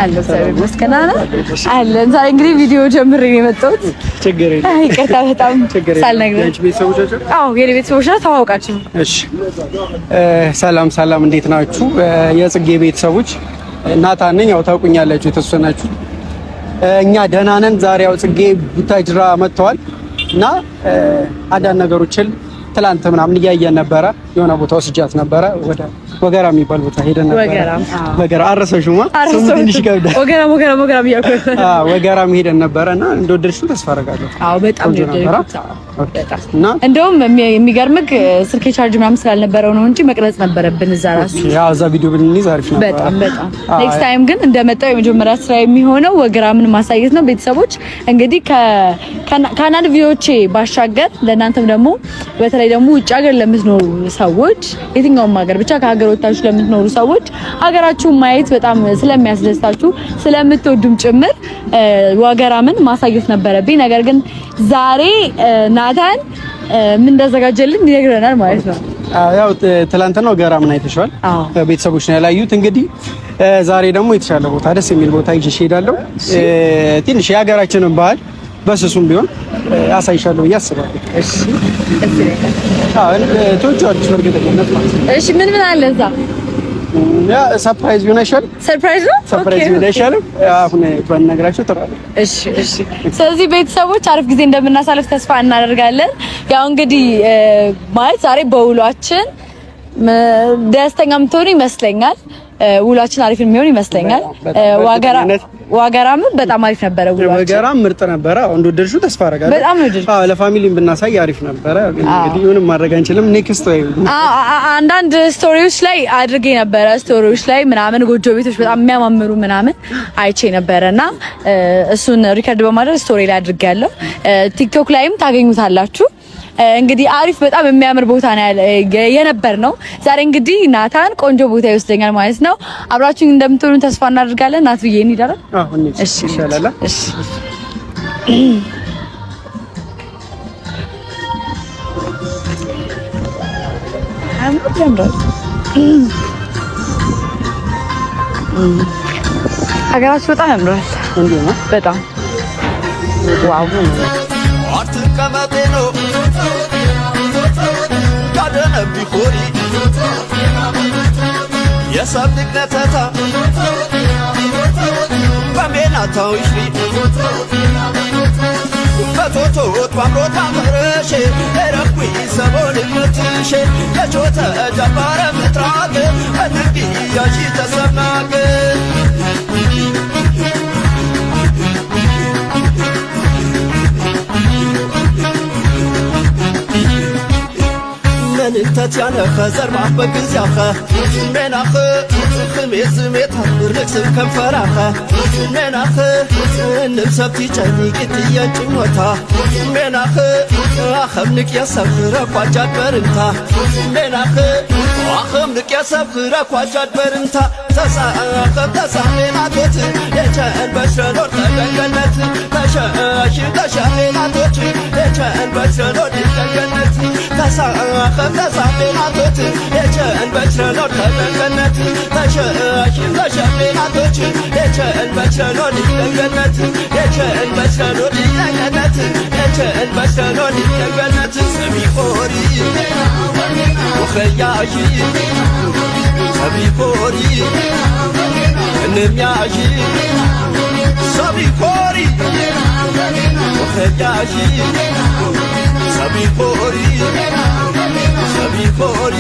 አለ ሰው መስከናና አለ ዛሬ እንግዲህ ቪዲዮ ጀምሬ ነው የመጣሁት። ችግር የለም። ይቅርታ በጣም ሳልነግርህ። ቤተሰቦቻችሁ? አዎ የኔ ቤተሰቦች ተዋውቃችሁ። እሺ ሰላም እንዴት ናችሁ? የጽጌ ቤተሰቦች ናታን ነኝ። ያው ታውቁኛላችሁ የተወሰናችሁ። እኛ ደህና ነን። ዛሬ ያው ጽጌ ቡታጅራ መጥተዋል እና አንዳንድ ነገሮችን ትላንት ምናምን እያየን ነበረ። የሆነ ቦታ ወስጃት ነበረ ወደ ወገራ የሚባል ቦታ ሄደን ነበረ። ወገራ አረሰሽማ? ስሙ ትንሽ ይከብዳል። ወገራ ብያለሁ። ወገራም ሄደን ነበረና እንደወደድሽው ተስፋ አደርጋለሁ። አዎ በጣም እንደወደድኩት። እና እንደውም የሚገርምክ ስልኬ ቻርጅ ምናምን ስላልነበረው ነው እንጂ መቅረጽ ነበረብን እዛ ራሱ። ያው እዛ ቪዲዮ ብንይዝ አሪፍ ነበር። በጣም ኔክስት ታይም ግን እንደመጣው የመጀመሪያ ስራ የሚሆነው ወገራምን ማሳየት ነው። ቤተሰቦች እንግዲህ ከአንዳንድ ቪዲዮቼ ባሻገር ለእናንተም ደግሞ በተለይ ደግሞ ውጭ ሀገር ለምትኖሩ ሰዎች የትኛውም ሀገር ብቻ ከሀገር ወጣችሁ ለምትኖሩ ሰዎች ሀገራችሁን ማየት በጣም ስለሚያስደስታችሁ ስለምትወዱም ጭምር ወገራምን ማሳየት ነበረብኝ። ነገር ግን ዛሬ ናታን ምን እንዳዘጋጀልን ይነግረናል ማለት ነው። ያው ትላንትና ወገራምን አይተሻል። ቤተሰቦች ነው ያላዩት። እንግዲህ ዛሬ ደግሞ የተሻለ ቦታ ደስ የሚል ቦታ ይዤሽ እሄዳለሁ። ትንሽ የሀገራችንን ባህል በስሱም ቢሆን አሳይሻለሁ ብዬ አስባለሁ። እሺ ተወጪዋለሽ በእርግጠኝነት ማለት ነው። እሺ ምን አለ እዛ? ያ ሰርፕራይዝ ቢሆን አይሻልም? ሰርፕራይዝ ነው። ሰርፕራይዝ ቢሆን አይሻልም? አሁን ባንነግራችሁ ጥሩ አይደል? እሺ። ስለዚህ ቤተሰቦች አሪፍ ጊዜ እንደምናሳልፍ ተስፋ እናደርጋለን። ያው እንግዲህ ማለት ዛሬ በውሏችን ደስተኛ የምትሆኑ ይመስለኛል። ውሏችን አሪፍ የሚሆን ይመስለኛል። ዋገራም በጣም አሪፍ ነበረ። ዋገራም ምርጥ ነበረ። እንደወደድሽው ተስፋ አደርጋለሁ። በጣም ወደድኩ። ለፋሚሊም ብናሳይ አሪፍ ነበረ። እንግዲህ ምንም ማድረግ አንችልም። ኔክስት ወይ አንዳንድ ስቶሪዎች ላይ አድርጌ ነበረ። ስቶሪዎች ላይ ምናምን ጎጆ ቤቶች በጣም የሚያማምሩ ምናምን አይቼ ነበረና እሱን ሪከርድ በማድረግ ስቶሪ ላይ አድርጌያለሁ። ቲክቶክ ላይም ታገኙታላችሁ። እንግዲህ አሪፍ በጣም የሚያምር ቦታ ነው የነበር ነው። ዛሬ እንግዲህ ናታን ቆንጆ ቦታ ይወስደኛል ማለት ነው። አብራችሁን እንደምትሆኑ ተስፋ እናደርጋለን። ናት ብዬ እንሂዳለን። እሺ ይሻላል። እሺ ሀገራችሁ በጣም ያምራል። በጣም ዋው አትቀመጤኖ ካደነ ቢኮሪ የሰብድቅነተታ በሜናታዊሽ በቶቶ ጧምሮታ መረሼ ረኩ ሰቦልነትሼ የቾተ ጀባረ ምትራቅ እንዲ ያሺ ተሰማቅ منتت يعني خزر مع بجزاخة مناخ خميس ميتها ركس كم فراخة مناخ نبسبتي جاني قديا جموتها مناخ أخمنك يا سفرة قاجات برنتا مناخ أخمنك يا سفرة قاجات برنتا تساميناتوت يجان بشرور تجنت تشاميناتوت يجان بشرور تجنت ተሳቤናቶች የቸን በችረኖር ተገነት ተሸቤናቶች የቸን በችረኖር ተገነት የቸን በችረኖር ተገነት የቸን በችረኖር ተገነት ሰሚቆሪ ወኸያጂ ሰሚቆሪ እንሚያጂ ሰሚቆሪ ወኸያጂ ሰሚቆሪ ሰቢኮሪ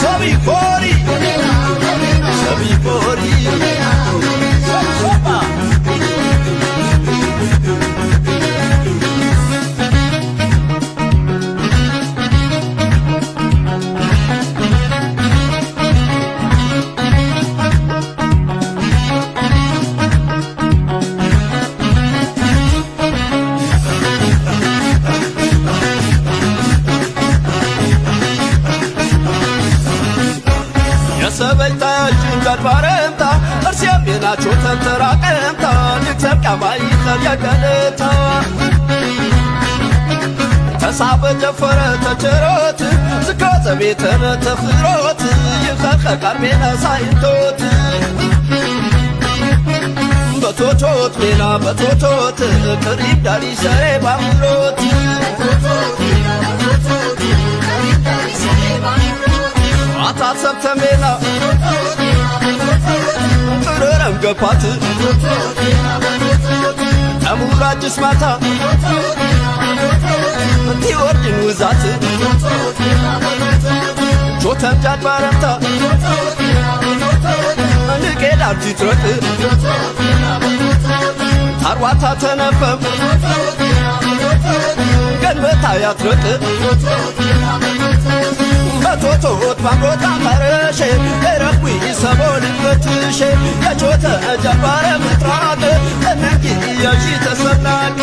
ሰቢኮሪ ሰቢኮሪ ሰበልታችን ጋርባረምታ እርሲያም የናቸው ተንተራቀምታ ንክሰብ ቀማይ ተያቀለታ ተሳበ ጀፈረ ተቸሮት ዝካ ዘቤተነ ተኽሮት ይኸኸ ቃርሜና ሳይንቶት በቶቶት ሌላ በቶቶት ቅሪብ ዳሪሰ ባምሮት አታት ሰብተሜና ጥረረም ገፓት ተሙራ ጅስማታ እንቲወርድን ውዛት ቾተም ጃድ ባረምታ ንቄዳር ጅትረጥ ታርዋታ ተነፈም ገንበታ ያትረጥ በቶቶት ባምሮታ ታረሼ የረዊ ሰቦልበትሼ የቾተ ጃባረ ምጥራቅ እነጊ ያሺ ተሰናቅ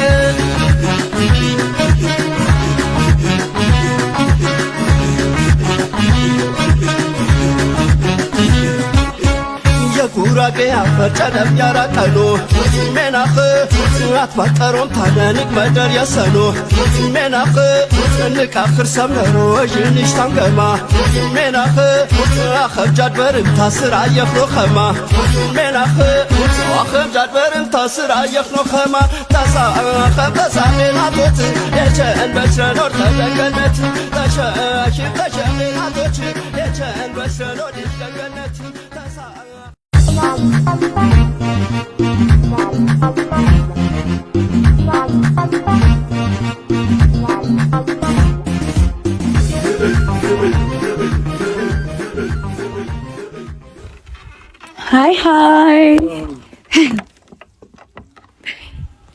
ጉራጌ አፈጨለም ያራቀሎ ሜናኽ አትባጠሮም ታነንቅ መደር የሰኖ ሜናኽ ንቃኽር ሰምነሮ ዥንሽ ታንገማ ሜናኽ አኸብጃድ በርም ታስር አየፍኖ ኸማ ሜናኽ አኸብጃድ በርም ታስር አየፍኖ ኸማ ተሳኸም ተሳሜናቶት የቸን በስረኖር ተገንገነት ተሸሽም ተሸሜናቶች የቸን በስረኖር ተገንገነት ተሳ ሃይ ሃይ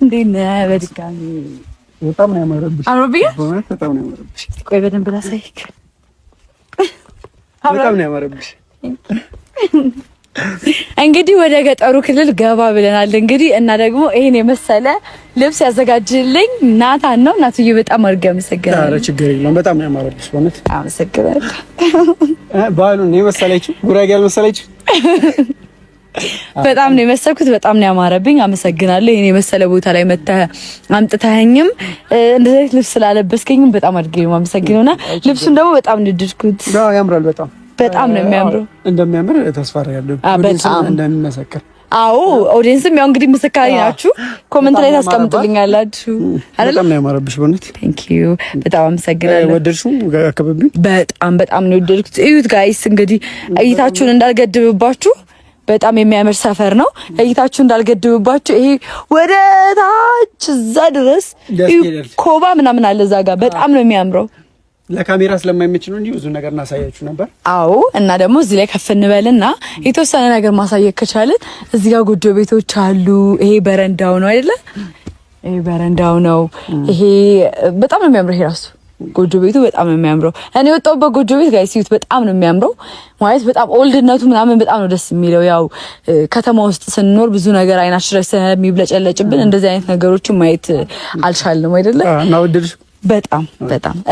እንዴት ነህ? በድጋሚ በጣም ነው ያማረብሽ። አምሮብኝ በጣም ነው ያማረብሽ። ቆይ በደንብ ላሳይክ። በጣም ነው ያማረብሽ። እንግዲህ ወደ ገጠሩ ክልል ገባ ብለናል። እንግዲህ እና ደግሞ ይሄን የመሰለ ልብስ ያዘጋጅልኝ ናታን ነው። ናቱዬ በጣም አድርጌ አመሰግናለሁ። ኧረ ችግር የለውም። በጣም ነው ያማረብሽ። በእውነት አመሰግናለሁ። ባሉን ነው የመሰለችው፣ ጉራጌ ያልመሰለችው። በጣም ነው የመሰልኩት። በጣም ነው ያማረብኝ። አመሰግናለሁ። ይሄን የመሰለ ቦታ ላይ መተህ አምጥተኸኝም እንደዚህ ልብስ ስላለበስከኝም በጣም አድርጌ ነው የማመሰግነውና ልብሱን ደግሞ በጣም እንድድርኩት። ያምራል። በጣም ነው የሚያምረው። እንደሚያምር ተስፋ አደርጋለሁ። በጣም እንደሚመሰክር። አዎ ኦዲየንስም ያው እንግዲህ ምስካሪ ናችሁ። ኮሜንት ላይ ታስቀምጡልኛላችሁ አይደል? በጣም ነው ያማረብሽ በእውነት። ቴንክ ዩ በጣም አመሰግናለሁ። ወደድሽው? አካባቢው በጣም ነው የወደድኩት። እዩት ጋይስ፣ እንግዲህ እይታችሁን እንዳልገድብባችሁ በጣም የሚያምር ሰፈር ነው። እይታችሁ እንዳልገድብባችሁ ይሄ ወደ ታች እዛ ድረስ ኮባ ምናምን አለ እዛ ጋር በጣም ነው የሚያምረው። ለካሜራ ስለማይመች ነው እንጂ ብዙ ነገር እናሳያችሁ ነበር። አዎ እና ደግሞ እዚህ ላይ ከፍ እንበልና የተወሰነ ነገር ማሳየት ከቻልን እዚህ ጋር ጎጆ ቤቶች አሉ። ይሄ በረንዳው ነው አይደለ? ይሄ በረንዳው ነው። ይሄ በጣም ነው የሚያምረው። ይሄ ራሱ ጎጆ ቤቱ በጣም ነው የሚያምረው። እኔ ወጣሁበት ጎጆ ቤት ጋይስ ሲዩት በጣም ነው የሚያምረው። ማለት በጣም ኦልድነቱ ምናምን በጣም ነው ደስ የሚለው። ያው ከተማ ውስጥ ስንኖር ብዙ ነገር አይናችን ላይ ስለሚብለጨለጭብን እንደዚህ አይነት ነገሮችን ማየት አልቻልንም አይደለ? እና ወደድሽ? በጣም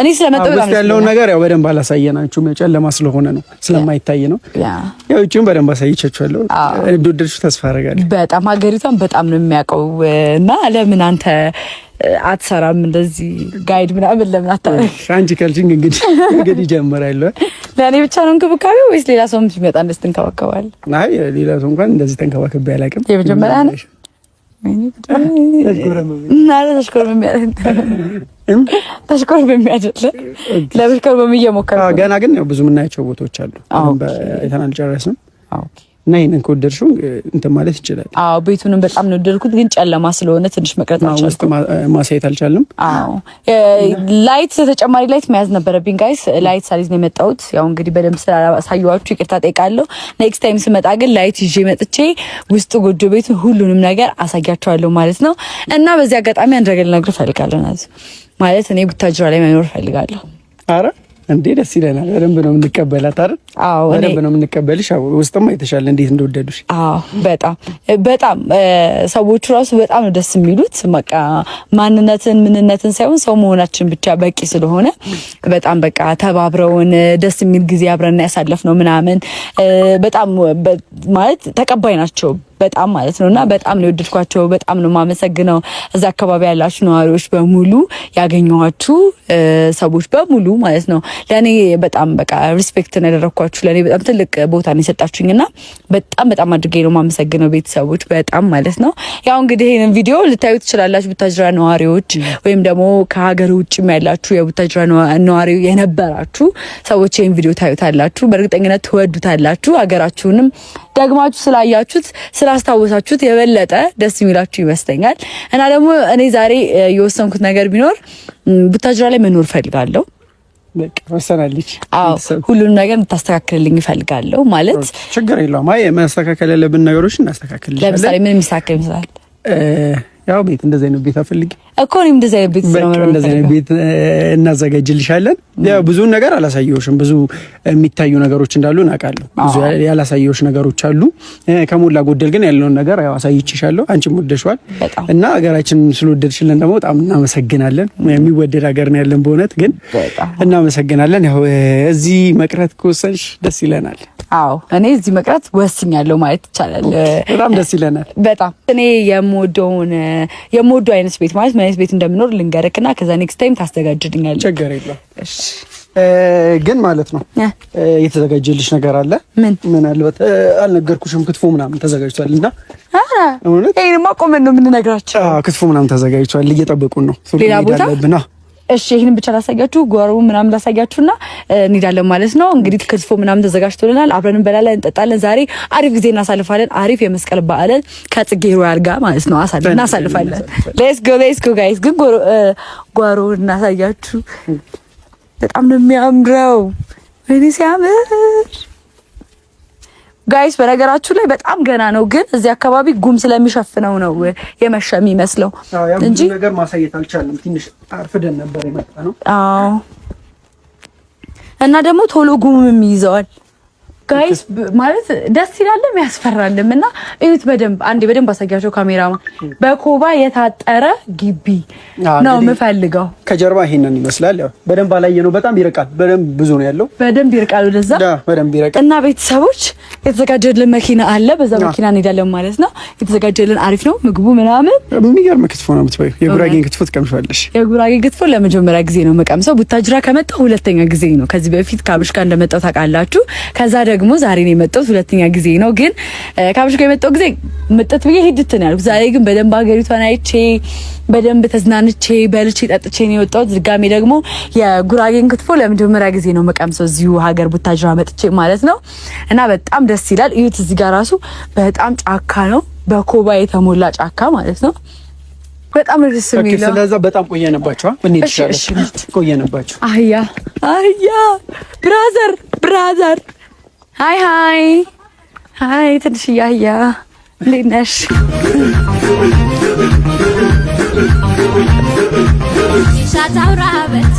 እኔ ስለመጣሁ በጣም ያለው ነገር ያው በደንብ አላሳየናችሁም። ጨለማ ስለሆነ ነው ስለማይታይ ነው። ያው እቺም በደንብ አሳይቻችኋለሁ። እንደወደድሽ ተስፋ አደርጋለሁ። በጣም ሀገሪቷን በጣም ነው የሚያውቀው እና ለምን አንተ አትሰራም እንደዚህ ጋይድ ምናምን ለምን አታረግ? አንቺ ካልሽኝ እንግዲህ ጀምራለሁ። ለኔ ብቻ ነው እንክብካቤው ወይስ ሌላ ሰውም ሲመጣ እንደዚህ ትንከባከባለህ? አይ ሌላ ሰው እንኳን እንደዚህ ተንከባከብ ያላቅም። የመጀመሪያ ነው። ተሽኮር በሚያደለ ለብሽከር በሚየሞከረ ገና ግን ያው ብዙ የምናያቸው ቦታዎች አሉ። አይተን አልጨረስንም። እና ይሄንን ከወደድሽው እንትን ማለት ይችላል። አዎ ቤቱንም በጣም ነው ወደድኩት፣ ግን ጨለማ ስለሆነ ትንሽ መቅረት አልቻልኩም። ማሳየት አልቻልንም። አዎ ላይት ተጨማሪ ላይት መያዝ ነበረብኝ ጋይስ። ላይት ሳሊዝ ነው የመጣሁት። ያው እንግዲህ በደንብ ስላሳየኋችሁ ይቅርታ ጠይቃለሁ። ኔክስት ታይም ስመጣ ግን ላይት ይዤ መጥቼ ውስጥ ጎጆ ቤቱን ሁሉንም ነገር አሳያችኋለሁ ማለት ነው። እና በዚህ አጋጣሚ አንድ ነገር ልነግርህ እፈልጋለሁ። ማለት እኔ ቡታጅራ ላይ መኖር እፈልጋለሁ። አረ እንዴ ደስ ይለናል። በደንብ ነው የምንቀበላት አይደል? አዎ በደንብ ነው የምንቀበልሽ። አዎ ውስጥም አይተሻል እንዴት እንደወደዱሽ። አዎ በጣም ሰዎቹ ራሱ በጣም ነው ደስ የሚሉት። በቃ ምንነትን ሳይሆን ሰው መሆናችን ብቻ በቂ ስለሆነ በጣም በቃ ተባብረውን ደስ የሚል ጊዜ አብረን ያሳለፍነው ምናምን በጣም ማለት ተቀባይ ናቸው። በጣም ማለት ነውና በጣም ነው የወደድኳቸው። በጣም ነው የማመሰግነው እዛ አካባቢ ያላችሁ ነዋሪዎች በሙሉ ያገኘኋችሁ ሰዎች በሙሉ ማለት ነው። ለኔ በጣም በቃ ሪስፔክት ነው ያደረኳችሁ። ለኔ በጣም ትልቅ ቦታ ነው የሰጣችሁኝና በጣም አድርጌ ነው የማመሰግነው ቤተሰቦች በጣም ማለት ነው። ያው እንግዲህ ይሄንን ቪዲዮ ልታዩ ትችላላችሁ ቡታጅራ ነዋሪዎች ወይም ደግሞ ከሀገር ውጭም ያላችሁ የቡታጅራ ነዋሪ የነበራችሁ ሰዎች ይሄን ቪዲዮ ታዩታላችሁ። በእርግጠኝነት ትወዱታላችሁ። ሀገራችሁንም ደግማችሁ ስላያችሁት ስላስታወሳችሁት የበለጠ ደስ የሚላችሁ ይመስለኛል። እና ደግሞ እኔ ዛሬ የወሰንኩት ነገር ቢኖር ቡታጅራ ላይ መኖር ፈልጋለሁ። በቃ ወሰናለች። አዎ ሁሉንም ነገር እንድታስተካክልልኝ እፈልጋለሁ። ማለት ችግር የለውም። አይ ማስተካከል ያለብን ነገሮች እናስተካክልልኝ። ለምሳሌ ምን የሚስተካከል ይመስላል? ያው ቤት እንደዚህ አይነት ቤት አፈልጊ እኮ እኔም እንደዚህ አይነት ቤት ነው ማለት እንደዚህ አይነት ቤት እናዘጋጅልሻለን። ያው ብዙ ነገር አላሳየሁሽም። ብዙ የሚታዩ ነገሮች እንዳሉ እናውቃለሁ። ብዙ ያላሳየሁሽ ነገሮች አሉ። ከሞላ ጎደል ግን ያለውን ነገር ያው አሳይቼሻለሁ። አንቺም ወደድሽዋል እና ሀገራችን ስለወደድሽልን ደግሞ በጣም እናመሰግናለን። የሚወደድ ሀገር ነው ያለን በእውነት ግን እናመሰግናለን። ያው እዚህ መቅረት ከወሰንሽ ደስ ይለናል። አዎ እኔ እዚህ መቅረት ወስኛለሁ ማለት ይቻላል። በጣም ደስ ይለናል። በጣም እኔ የምወደው አይነት ቤት ማለት ምን አይነት ቤት እንደምኖር ልንገርክና ከዛ ኔክስት ታይም ታስተጋጅልኛለህ። ችግር የለም። እሺ ግን ማለት ነው የተዘጋጀልሽ ነገር አለ። ምን አልበት አልነገርኩሽም። ክትፎ ምናምን ተዘጋጅቷልና ይሄንማ ቆመን ነው የምንነግራቸው። ክትፎ ምናምን ተዘጋጅቷል። እየጠበቁን ነው። ሌላ ቦታ እሺ ይሄን ብቻ ላሳያችሁ፣ ጓሮ ምናምን ላሳያችሁና እንሄዳለን ማለት ነው። እንግዲህ ክትፎ ምናምን ተዘጋጅቶልናል። አብረን እንበላለን፣ እንጠጣለን። ዛሬ አሪፍ ጊዜ እናሳልፋለን። አሪፍ የመስቀል በዓልን ከጽጌ ሮያል ጋር ማለት ነው እናሳልፋለን። ሌትስ ጎ ጋይስ። ግን ጓሮ እናሳያችሁ። በጣም ነው የሚያምረው። ወይኔ ሲያምር ጋይስ። በነገራችሁ ላይ በጣም ገና ነው፣ ግን እዚህ አካባቢ ጉም ስለሚሸፍነው ነው የመሸ የሚመስለው እንጂ ነገር ማሳየት አልቻለም። ትንሽ አርፍደን ነበር የመጣ ነው። አዎ እና ደግሞ ቶሎ ጉምም ይይዘዋል ጋይስ። ማለት ደስ ይላልም ያስፈራልም። እና እዩት በደንብ አንዴ በደንብ አሳያቸው ካሜራማ። በኮባ የታጠረ ግቢ ነው የምፈልገው። ከጀርባ ይሄንን ይመስላል። ያው በደንብ አላየነው። በጣም ይርቃል። በደንብ ብዙ ነው ያለው። በደንብ ይርቃል ወደዛ። በደንብ ይርቃል። እና ቤተሰቦች የተዘጋጀልን መኪና አለ። በዛ መኪና እንሄዳለን ማለት ነው። የተዘጋጀልን አሪፍ ነው ምግቡ ምናምን። የሚገርም ክትፎ ነው የምትበይው። የጉራጌን ክትፎ ትቀምሻለሽ። የጉራጌን ክትፎ ለመጀመሪያ ጊዜ ነው የምቀምሰው። ቡታጅራ ከመጣሁ ሁለተኛ ጊዜ ነው። ከዚህ በፊት ካብሽ ጋር እንደመጣሁ ታውቃላችሁ። ከዛ ደግሞ ዛሬ ነው የመጣሁት ሁለተኛ ጊዜ ነው። ግን ካብሽ ጋር የመጣሁ ጊዜ ምጥት ብዬ ሂድት ነው ያልኩት። ዛሬ ግን በደንብ ሀገሪቷን አይቼ በደንብ ተዝናንቼ በልቼ ጠጥቼ ነው የወጣሁት። ድጋሜ ደግሞ የጉራጌን ክትፎ ለመጀመሪያ ጊዜ ነው መቀምሰው እዚሁ ሀገር ቡታጅራ መጥቼ ማለት ነው። እና በጣም ደስ ይላል። እዩት እዚህ ጋር ራሱ በጣም ጫካ ነው፣ በኮባ የተሞላ ጫካ ማለት ነው። በጣም ደስ የሚለው። ስለዛ በጣም ቆየንባችሁ። ምን ይችላል ቆየንባችሁ። አህያ ብራዘር ሃይ ትንሽ አህያ እንዴት ነሽ? ሻታውራበት